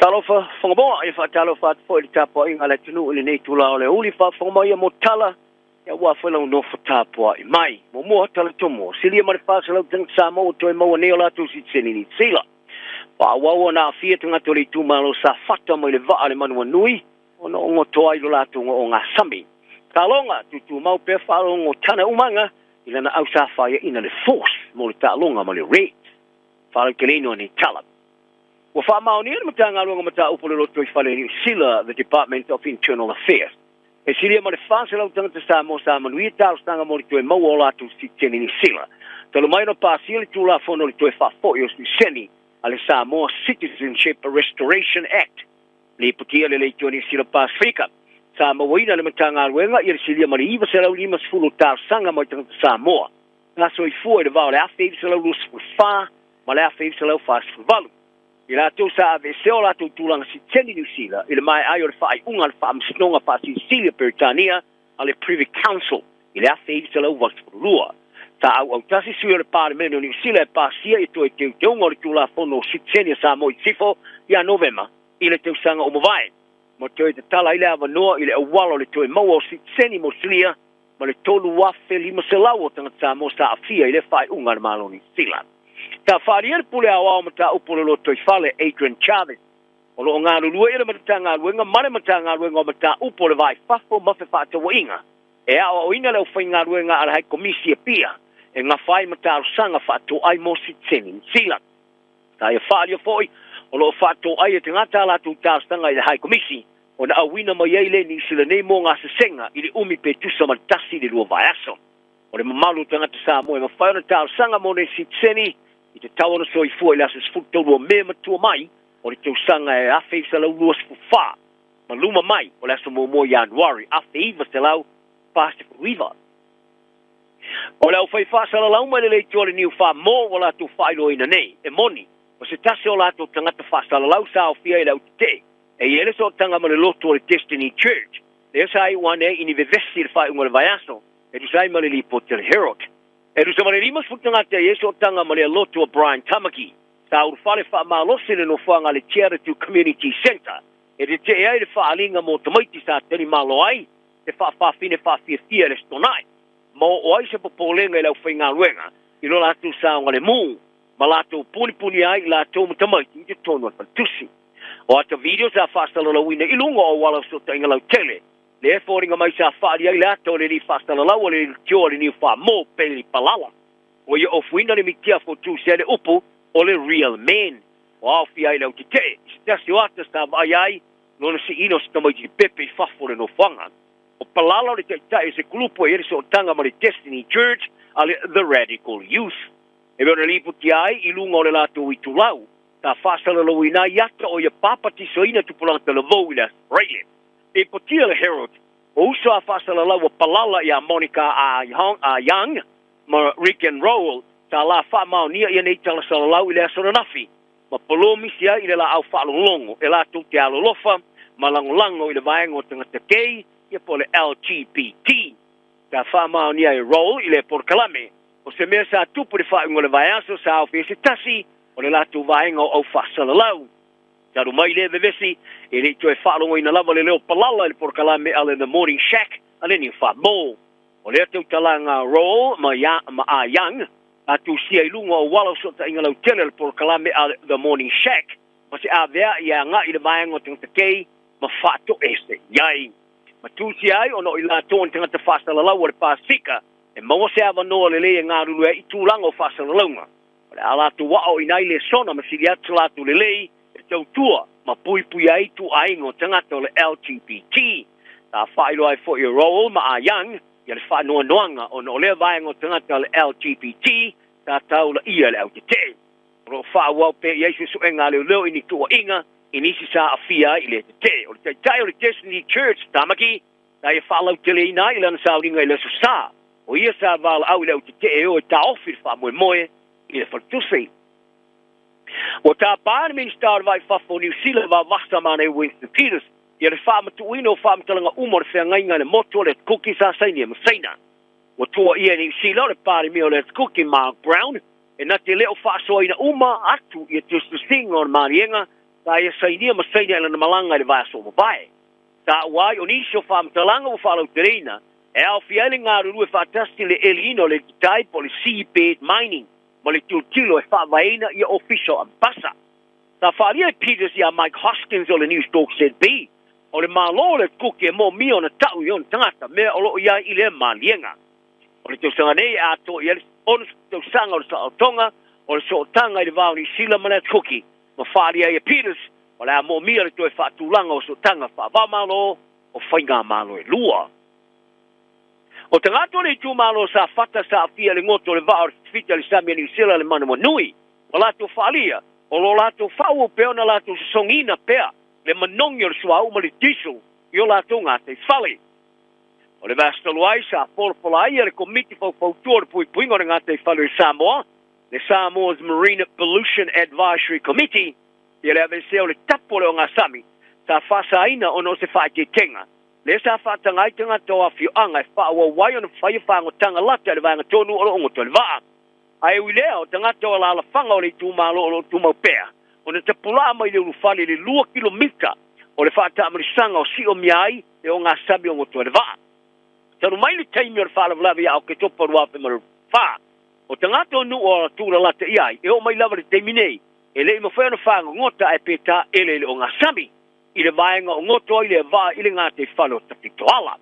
Talofa fongaboa e fatalofa fo i tapo inga le tunu le nei tula o le uli fa fonga ia motala ya wa fela no fatapo i mai mo tala tomo silia mare fa sala tang Samoa to mo ne ola tu si tseni sila pa wa na fia tanga to le tu malo sa fata mo le va ale manu nui ono ngo to ai la tu ngo nga sambi talonga tu mau pe fa ngo tana umanga ila na au sa fa ia ina le force mo le talonga mo le rate fa le kelino ni tala. Well, for Maoni, Sila, the Department of Internal Affairs. E Silia ma le fase lau tangata Samoa Samoa nui tau stanga mo le toe mauola tu si tene ni Sila. Talo mai no pasi le tula fono le toe whafoi o seni ale Samoa Citizenship Restoration Act. Le putia le tue ni Sila Pasifika. Samoa ina le matanga aluenga i le Silia ma le iwa se lau lima sfulu tau sanga mo tangata Samoa. Naso i fua le vao le afeib se lau lus fa ma le afeib se lau fas valu. I la tau sa ave seo la tau tūlanga si teni New Zealand, i le mai ai o le whaai unga le wha amsnonga pa si Silia Peritania a le Privy Council, i le awhi se lau wakspurua. Ta au tasi sui o le Parliament o New Zealand pa sia i tue teu teunga o le tūla fono si teni a Samoa i tifo i a Novema, i le teu sanga o mawai. Mo tue te tala i le awanoa i le awalo le tue maua o si teni mo Silia, ma le tolu wafe lima se lau o tanga Samoa sa awhia i le whaai unga le malo New Zealand. Ta whaarier pule awa o mata upole lo toi fale Adrian Chavez. O lo ngā rurua ira mata ngā ruenga, mare mata ngā ruenga o mata upole vai whafo mawhi whata wa inga. E awa o ina leo whai ngā ruenga ara hai komisi e pia. E ngā whai mata arusanga whato ai mo si teni Sila. Ta ia whaaria foi, o lo whato ai e te ngata la tu tāstanga i le hai komisi. O na awina mai eile ni Sila nei mo ngā sesenga i le umi pe tusa matasi le lua vai aso. O le mamalu tangata Samoa e mawhai ona tāstanga mo ne si teni i te tau ana soi fua i lasu sfuta urua mea matua mai, o le tau sanga e awhi sa lau lua sfufa. Ma luma mai, o lasu mo Januari, awhi iwa sa lau Pacific River. O lau whai whasa la lau mai le leitua le niu wha mō o la tu whailo ina nei, e moni, o se tase o la tu tangata whasa la lau sa o fia i lau te, e i ele so tanga ma le loto o le Destiny Church, le sa i wane ini vevesi le whai unga le vaiaso, e tu sai ma le lipo te le Herald. E rusa mare lima sfutanga te yeso tanga male loto a Brian Tamaki. Ta urfale wha malosi le no whanga le Charity Community Center. E te te ai le wha alinga mo tamaiti sa teni malo ai. Te wha whawhine whawhia le stonai. Mo o ai se popolenga i lau whainga luenga. I lo latu sa ngale mū. Ma latu puni ai i latu mo tamaiti i te tonu at tusi. O ata video sa whastala lawina i lunga o wala so ta inga lau tele. Le e fōringa mai sa whaari ai lato le ni whastala lau le tio le ni wha mō peli palala. O ia ofuina le mikia fo tu se le upu o le real man. O au fi ai lau te te. Si tasi o ata sta vai ai, nona si ino sta mai ki pepe i whafore no whanga. O palala le te tae se kulupu e eriso o tanga ma le Destiny Church a le The Radical Youth. E veo na lipu ki ai i lunga o le lato i tu lau. Ta whastala lau ina iata o ia papati so ina tupulanga le vau i le Australia. E potia le Herald, o uso a whasala lau a palala i a Monica a Young, ma Rick and Roll, ta la wha maunia i a nei tala sala lau i le asona nafi. Ma polomi sia i le la au whaalolongo, e la tu te alolofa, ma langolango i le vaengo tangata kei, i a po le LGBT. Ta wha maunia i Roll i le porkalame, o se mea sa tupu le whaengo le vaeaso sa au fese tasi, o le la tu vaengo au whasala lau. Taru mai le vevesi, e le tue whaalongo ina lava le leo palala le porkalame ale The Morning Shack, ale ni wha mō. O le atau talanga Roll ma a Young, a tu sia i lunga o wala sota inga lau tele le porkalame ale The Morning Shack, ma se a vea i a ngā i le vaengo tangata kei, ma whaato ese, iai. Ma tu sia ai, ono i la tōn tangata whasala lau o le Pasifika, e maua se awa noa le le ngā rulu e i tūlanga o whasala launga. O le alatu wao i nai le sona, ma siri atu latu le lei, tau tua, ma pui ai tu aingo tangata o le LGBT. Ta whaelo ai fo i Roll ma a Young, i le whanua noanga o no le vaengo tangata o le LGBT, ta tau la ia le au te te. Ro whaawau pe i eisu su enga leo ini tua inga, inisi sa a fia i le te te. O le tai o le Destiny Church, tamaki, ta i whaalau te le ina i lana sa uringa i le su sa. O ia sa vala au i le au te te e o e ta ofir wha moe i le whaltusi. O tā pāri minister vai whafo New Zealand wa wasta mana e Winston Peters. Ia le whaamatuino o whaamatalanga umar whea ngainga le moto le kuki sa saini e masaina. O tua ia New Zealand le pāri meo le kuki Mark Brown. E na te leo whaasoa ina uma atu i te susting o marienga ia sainia masainia na malanga le vaso mo bai ta wai oni so fam talanga o falo terena e au fiele ngaru lu fatasti le elino le tai policy paid mining mo le tilo e fa vaina ia official ambassa ta faria Peters ia Mike Hoskins o le news talk said be o le malo le kuke mo mi ona tau yon tangata me o lo ia ile malienga o le tau nei a to ia on tau sanga o sa tonga o le so tanga i vauni sila mana kuki ma faria ia Peters o le mo mi le to fa tulanga o so tanga fa va malo o fainga malo e lua o tangato le tu malo sa fata sa fia le ngoto le va o fita le samia ni sila le mana mo nui o la to falia o lo lato fau pe ona lato songina pea le manongi o suau ma le diesel io lato ngate fali o le vasta luai sa polai le committee for tour pui ngore ngate fali Samoa le Samoa's Marine Pollution Advisory Committee ia le ave se o le tapo le ngasami sa fasa ina ono se fa ke kenga le sa fa tanga tanga to afi anga fa wa wai ona fa fa ngotanga lata le vanga tonu o ngoto le va ai wileo tanga to la fanga o le tumalo o tumapea o le tapula mai le ufali le 2 kilomita o le fata amrisanga o si o miai e o nga sabi o ngoto le va tanu mai le taimi o fala vlavi au ke topo wa pe mar fa o tanga to nu o tula lata iai e o mai lava le taimi nei e le mo fa no fa ngota e peta ele o nga sabi i le vaenga o ngoto i le va i le ngate falo tapitoala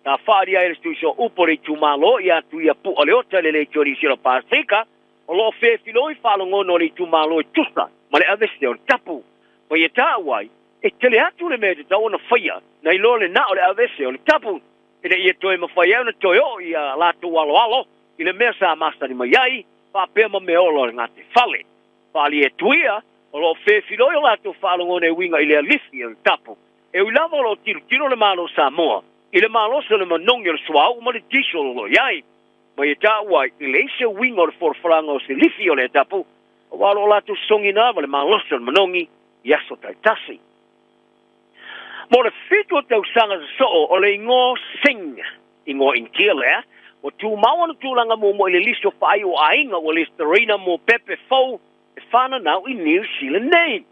ta faria ele stu so upore tumalo ia tu ia pu ole ota le tori silo pasika o lo fe filoi falo ngono le tumalo tusa male aveste o tapu o ia tawai e tele atu le mede ta ona faia na ilo le na ole aveste o tapu ele ia toi ma faia na toyo ia la tu alo i le mesa masta ni mai pa pe ma me olo ngate fale fali e tuia o lo fe filoi o la tu falo ngone winga ile lifi o tapu e u lavo lo tiro le malo Samoa ile malo se le manongi o sua o le diesel lo iai ma ia tawa ile se winga o for frango se lifi o le tapu o walo la tu songi na le malo se le manongi yaso tai tasi mo le fito tau sanga so o le ngo sing ingo inkile o tu mawana tu langa mo ile listo fai o ainga o listerina mo pepe fo e fana now in New Zealand name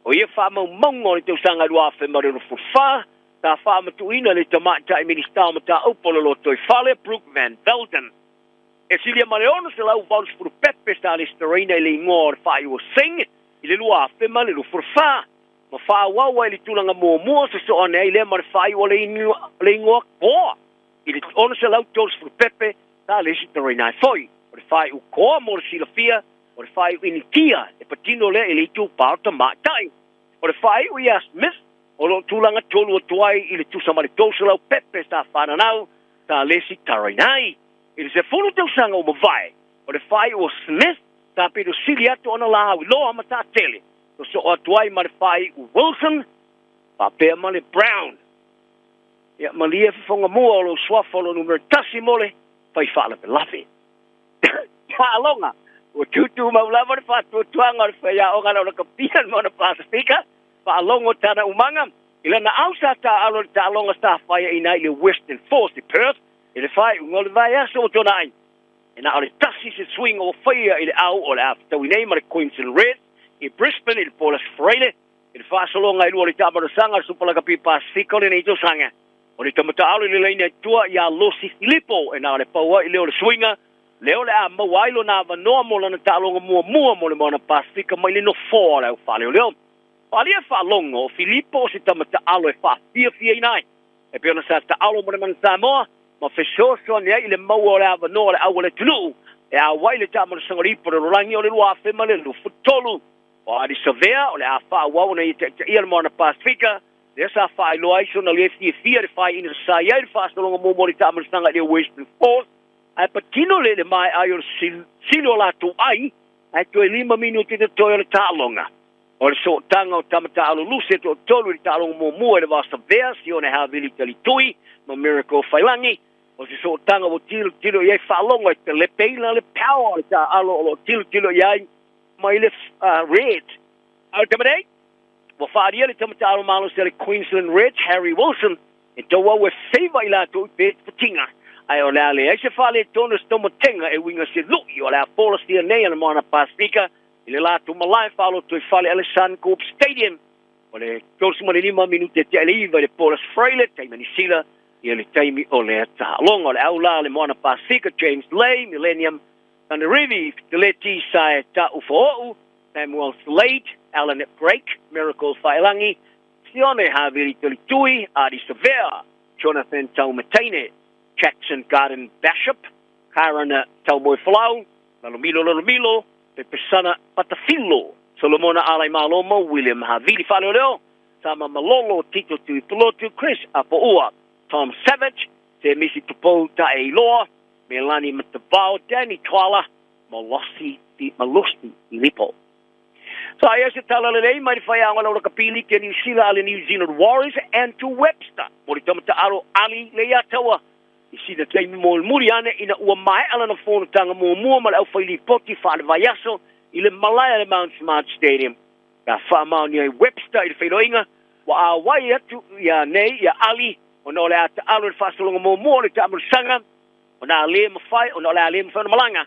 o ia fa mo mongo le tau sanga dua fe mare no fa ta fa matuina le tamata i minister mata opolo lo toi fale Brook Van Velden e silia maleono se lau vals pro pepe sta le sterina le ngor fa i o sing i le lua fe male lo fa ma fa wa le tulanga mo se so ona ile mar fa i o le ngor ko i le ono se lau tos pro pepe ta le sterina foi o le fa i o ko mo si la fia o le fa i in tia e patino le tu pa tamatai o le fa i o ia Smith o lo tulanga tolu o tuai i le tusa mare tosa lau pepe sta whananau ta lesi tarinai. I le se fulu tau sanga o mawai o le whai o Smith ta pido sili atu ona la au loa ma ta tele. O so o tuai mare whai o Wilson pa pea male Brown. Ia malia fifonga mua o lo swafolo numero tasi mole fai whala pe lafi. Ka alonga o tutu maulava le whatu tuanga o le whaia o ngana o na kapian mo na Pasifika pa alongo tana umanga ila na ausa ta alo ta alonga sta fire ina ile Western Force the Perth ile fai ngol vai aso tonai ina ole tasi se swing o fire ile au ole after we name it Queensland Red in Brisbane ile Paulus Freire ile fa solonga ile ole tama sanga supala kapi Pacifico ile ito sanga ole tamata alo ile ina tua ya Lucy Filippo ina ole paua ile ole swinga le ole a mawailo na va normal na ta alonga mo le mona Pacifico mai le no for le fa le Palia fa longo Filippo si tamata alo e fa fia nai e pena sa ta alo mo man Samoa ma feso so ne ile mau ora va no le awole tulu e a waile tama sangori por rangi o le wa fe male lu futolu o adi severa o le a fa wa na ite ia mo na Pacifica desa fa lo ai so na le fia fa in sa ia fa so longo mo mo tama sanga le Western Force a patino le mai ayo silo la tu ai a to 5 minuti de to le ta longa o le so tanga o tamata alo luse to tolu i talongo mo e le vasta versi o ne havili tali tui ma miracle failangi o se so tanga o tilo iai whalongo e te le peila le power ta alo o tilo iai ma ile red au tamadei o whaaria le tamata alo malo se le Queensland Red Harry Wilson e toa we feiva ila to i patinga ai o le ale e se whale tonu stomo tenga e winga se lui o le a pola stia nei ana mana Pacifica ile la tu malai falo tu fale Alexander Coop Stadium o le 25 minute te aliva le Paulus Freile, taimani sila, ia le taimi o le tahalonga, o le aula le Moana Pasifika, James Lay, Millennium, and the Rivi, the leti sai ta ufo'u, Samuel Slade, Alan Break, Miracle Whailangi, Sione Haviri Tulitui, Adi Severa, Jonathan Taumatene, Jackson Garden Bishop, Karen Taumoy Falau, Lalomilo, Te Pesana Patafilo, Solomona Alai Malomo, William Havili Faloleo, Sama Malolo, Tito Tuipulotu, Chris Apoua, Tom Savage, Te Misi Tupo Tae Loa, Melanie Matabao, Danny Twala, Malosti Lipo. So I asked Talalay, my Fayanga Kapili, can you see the New Zealand Warriors and to Webster? Moritomata Aro Ali Leatawa. You see the time more Muriana in a Umai Alan of Phone Tanga Momo, Alfali Poti, Father Vayaso, in the Malaya Mount Smart Stadium. Famania Webster, the Fedoinga, why to Ya Nay, Ya Ali, on all at Alan Fasalong Momo, the Tamil Sanga, on our limb fight, on all our limb from Malanga.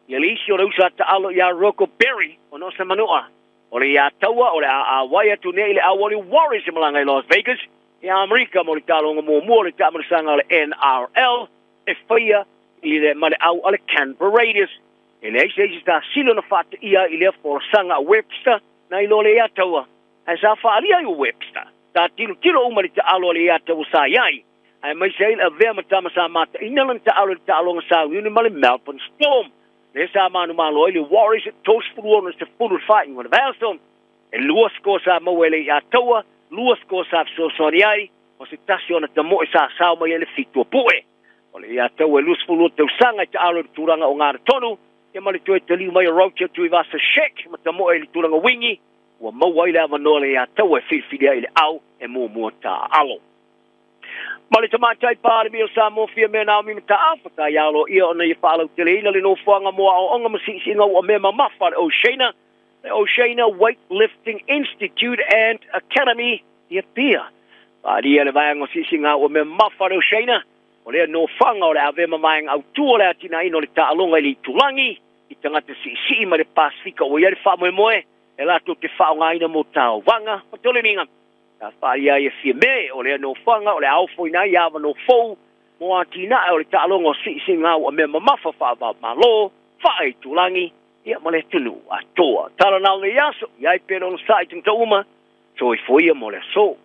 Yalisio Lusa to Alo Ya Rocco Berry, on Osamanua. Ole ya tawa ole a waya tu nei le awali Warriors in Malanga Las Vegas ya America mo talonga mo le tamal sanga le NRL e fia ile male au ale Canberra Raiders ele se sta silo na fat ia ile for sanga Webster na ile ya tawa asa fa ali ai Webster ta tilo umali ta alo le ya tawa sa yai ai mai sei a ve mata masa mata inalan ta alo ta longa sa uni male Melbourne Storm. Nessa manu malo ile Warriors toast full to full fighting with the Valstone. E lua scosa mawele ya tawa, lua scosa so soniai, o se tasio te mo sa sao mai ele fitu poe. Ole ya tawa lus full to sanga te alo turanga o ngara tonu, e mali to te liu mai rocha tu vasa shek, ma te mo ele turanga wingi, wa mawa ile amanole ya tawa fifidia ile au e mo ta alo. Mali te matai pāre mi o Samoa fia me nao mi ta Afrika yalo ia ona i whaalau te leila le no whanga moa o onga masisi ngau o mema mawha le Oceana, the Oceana Weightlifting Institute and Academy ia pia. Pāre ia le vaiango sisi ngau o mema mawha le Oceana, o lea no whanga o le avema maenga au tua le atina ino le taalonga ili tulangi, i tangata sisi ma le Pasifika o ia le wha moe, e lato te wha o ngaina mo tau vanga, o tole ninga. Ta faia ia fia me o le no fanga o le au foi na ia no fou mo atina o le talongo si singa o me mafa fa ba malo fa i tulangi ia mo le tunu a toa tala na le yaso ia pe no site to uma so i foi mo le so